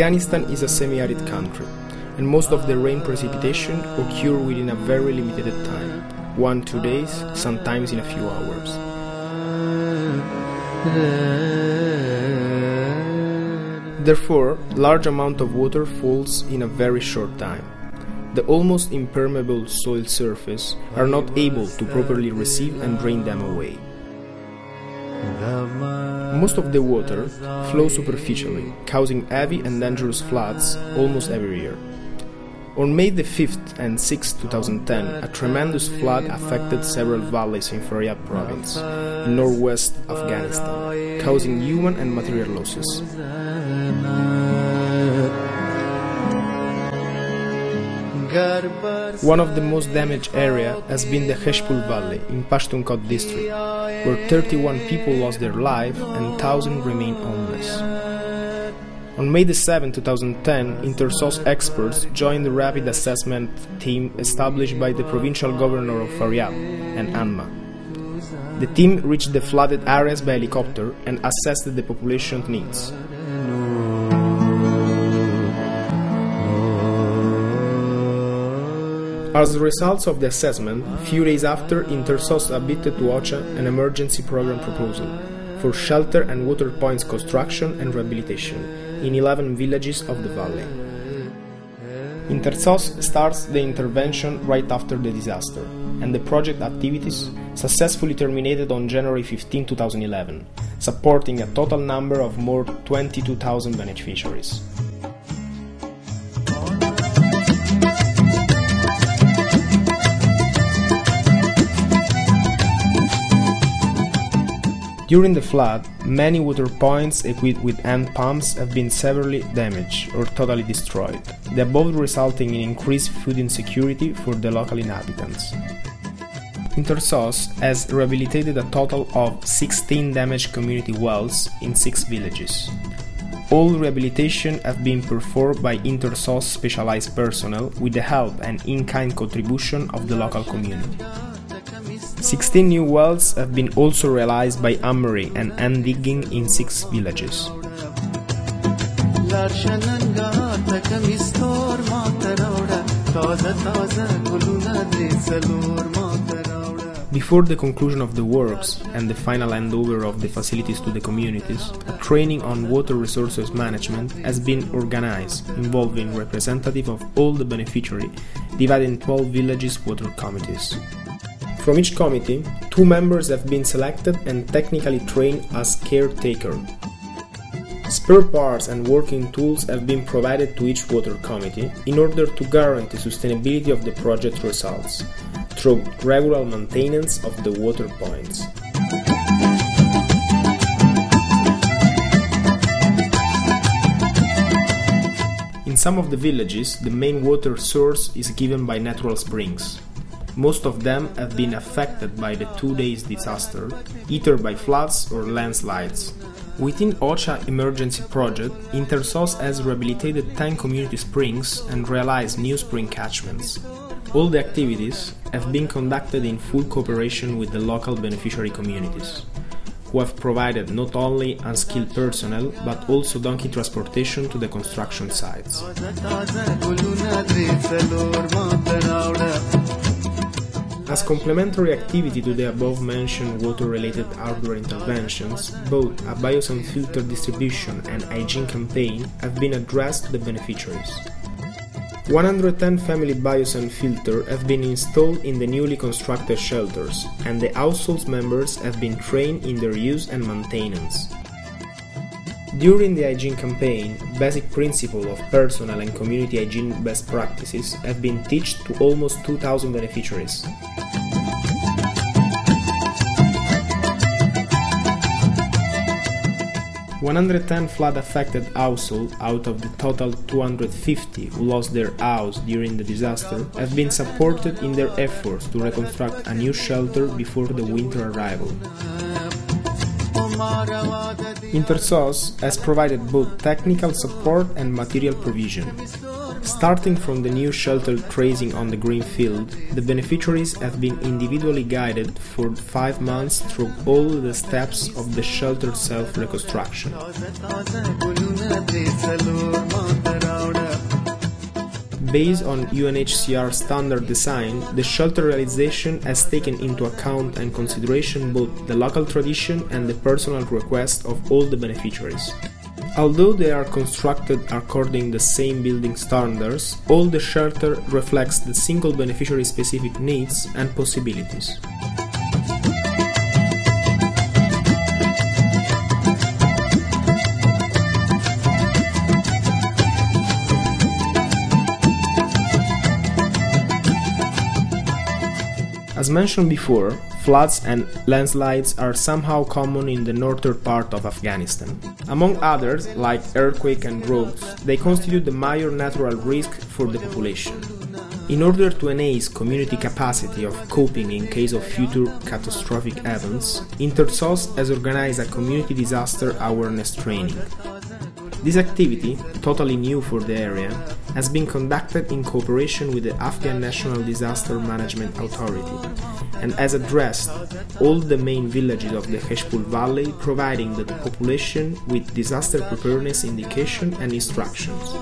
Afghanistan is a semi-arid country, and most of the rain precipitation occur within a very limited time, 1-2 days, sometimes in a few hours. Therefore, large amount of water falls in a very short time. The almost impermeable soil surface are not able to properly receive and drain them away. Most of the water flows superficially, causing heavy and dangerous floods almost every year. On May the 5th and 6th, 2010, a tremendous flood affected several valleys in Faryab province, in northwest Afghanistan, causing human and material losses. One of the most damaged areas has been the Heshpul Valley in Pashtun Koth district, where 31 people lost their life and thousands remain homeless. On May 7, 2010, INTERSOS experts joined the rapid assessment team established by the provincial governor of Faryab and Anma. The team reached the flooded areas by helicopter and assessed the population needs. As a result of the assessment, a few days after, INTERSOS submitted to OCHA an emergency program proposal for shelter and water points construction and rehabilitation in 11 villages of the valley. INTERSOS starts the intervention right after the disaster, and the project activities successfully terminated on January 15, 2011, supporting a total number of more than 22,000 beneficiaries. During the flood, many water points equipped with hand pumps have been severely damaged or totally destroyed, the above resulting in increased food insecurity for the local inhabitants. INTERSOS has rehabilitated a total of 16 damaged community wells in 6 villages. All rehabilitation have been performed by INTERSOS specialized personnel with the help and in-kind contribution of the local community. 16 new wells have been also realized by hammering and hand digging in 6 villages. Before the conclusion of the works and the final handover of the facilities to the communities, a training on water resources management has been organized, involving representatives of all the beneficiaries, divided in 12 villages water committees. From each committee, 2 members have been selected and technically trained as caretaker. Spare parts and working tools have been provided to each water committee in order to guarantee sustainability of the project results through regular maintenance of the water points. In some of the villages, the main water source is given by natural springs. Most of them have been affected by the 2 days disaster, either by floods or landslides. Within OCHA emergency project, INTERSOS has rehabilitated 10 community springs and realized new spring catchments. All the activities have been conducted in full cooperation with the local beneficiary communities, who have provided not only unskilled personnel but also donkey transportation to the construction sites. As complementary activity to the above-mentioned water-related outdoor interventions, both a biosand filter distribution and hygiene campaign have been addressed to the beneficiaries. 110 family biosand filters have been installed in the newly constructed shelters, and the household members have been trained in their use and maintenance. During the hygiene campaign, basic principles of personal and community hygiene best practices have been taught to almost 2,000 beneficiaries. "110 flood-affected households out of the total 250 who lost their house during the disaster have been supported in their efforts to reconstruct a new shelter before the winter arrival. INTERSOS has provided both technical support and material provision. Starting from the new shelter tracing on the green field, the beneficiaries have been individually guided for 5 months through all the steps of the shelter self-reconstruction. Based on UNHCR standard design, the shelter realization has taken into account and consideration both the local tradition and the personal request of all the beneficiaries. Although they are constructed according to the same building standards, all the shelter reflects the single beneficiary specific needs and possibilities. As mentioned before, floods and landslides are somehow common in the northern part of Afghanistan. Among others, like earthquake and droughts, they constitute the major natural risk for the population. In order to enhance community capacity of coping in case of future catastrophic events, INTERSOS has organized a community disaster awareness training. This activity, totally new for the area, has been conducted in cooperation with the Afghan National Disaster Management Authority and has addressed all the main villages of the Heshpul Valley, providing the population with disaster preparedness indication and instructions.